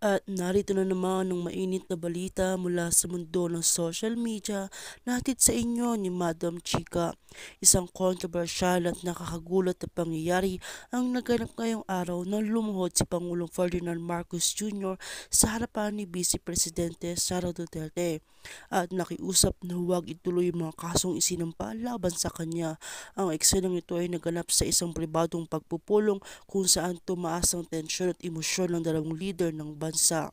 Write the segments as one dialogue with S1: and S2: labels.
S1: At narito na naman ang mainit na balita mula sa mundo ng social media na hatid sa inyo ni Madam Chika. Isang kontrobersyal at nakakagulat na pangyayari ang naganap ngayong araw nang lumuhod si Pangulong Ferdinand Marcos Jr. sa harapan ni Vice Presidente Sara Duterte at nakiusap na huwag ituloy ang mga kasong isinampa laban sa kanya. Ang eksenang ito ay naganap sa isang pribadong pagpupulong kung saan tumaas ang tensyon at emosyon ng dalawang leader ng bansa.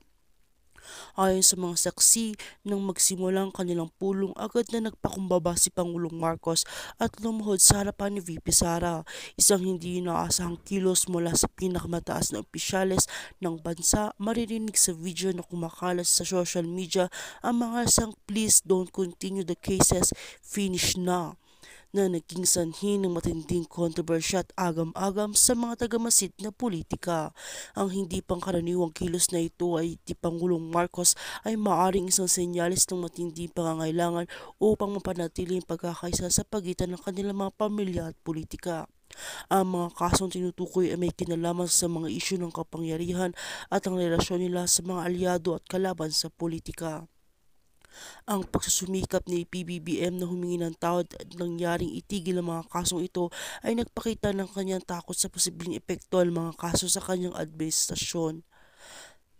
S1: Ayon sa mga saksi, nang magsimulang kanilang pulong, agad na nagpakumbaba si Pangulong Marcos at lumuhod sa harapan ni VP Sara, isang hindi inaasahang kilos mula sa pinakamataas na opisyales ng bansa. Maririnig sa video na kumakalat sa social media ang mga sang "Please don't continue the cases, finish na naging sanhi ng matinding kontrobersya at agam-agam sa mga tagamasid na politika. Ang hindi pangkaraniwang kilos na ito ay ni Pangulong Marcos ay maaaring isang senyales ng matinding pangangailangan upang mapanatili ang pagkakaisa sa pagitan ng kanilang mga pamilya at politika. Ang mga kasong tinutukoy ay may kinalaman sa mga isyu ng kapangyarihan at ang relasyon nila sa mga aliado at kalaban sa politika. Ang pagsusumikap ni PBBM na humingi ng tawad at nangyaring itigil ang mga kasong ito ay nagpakita ng kanyang takot sa posibleng epekto ng mga kaso sa kanyang administrasyon.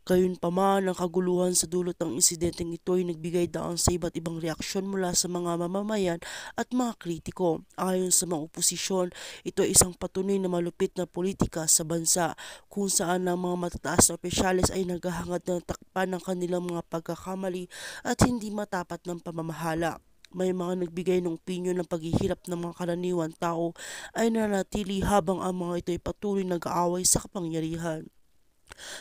S1: Gayunpaman, ang kaguluhan sa dulot ng insidenteng ito ay nagbigay daan sa iba't ibang reaksyon mula sa mga mamamayan at mga kritiko. Ayon sa mga oposisyon, ito ay isang patunay na malupit na politika sa bansa kung saan ang mga matataas na opisyales ay naghahangad ng takpan ng kanilang mga pagkakamali at hindi matapat ng pamamahala. May mga nagbigay ng opinyon ng paghihirap ng mga karaniwan tao ay nanatili habang ang mga ito ay patuloy nag-aaway sa kapangyarihan.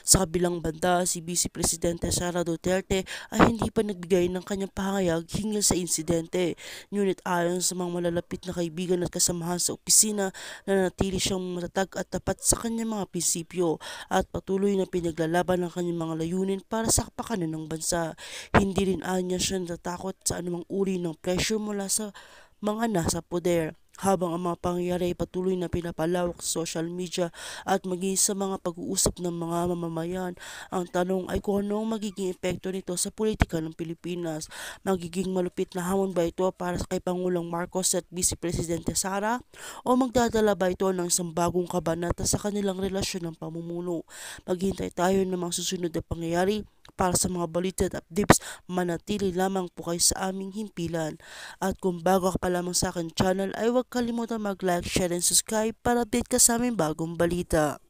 S1: Sa kabilang banda, si Vice Presidente Sara Duterte ay hindi pa nagbigay ng kanyang pahayag hinggil sa insidente. Ngunit ayon sa mga malalapit na kaibigan at kasamahan sa opisina, nanatili siyang matatag at tapat sa kanyang mga prinsipyo at patuloy na pinaglalaban ang kanyang mga layunin para sa kapakanan ng bansa. Hindi rin anya siya natatakot sa anumang uri ng pressure mula sa mga nasa poder. Habang ang mga pangyayari ay patuloy na pinapalawak sa social media at maging sa mga pag-uusap ng mga mamamayan, ang tanong ay kung ano ang magiging epekto nito sa politika ng Pilipinas. Magiging malupit na hamon ba ito para kay Pangulong Marcos at Vice Presidente Sara? O magdadala ba ito ng isang bagong kabanata sa kanilang relasyon ng pamumuno? Maghintay tayo ng mga susunod na pangyayari. Para sa mga balita at updates, manatili lamang po kayo sa aming himpilan. At kung bago ka pa lamang sa akin channel, ay huwag kalimutan mag-like, share, and subscribe para update ka sa aming bagong balita.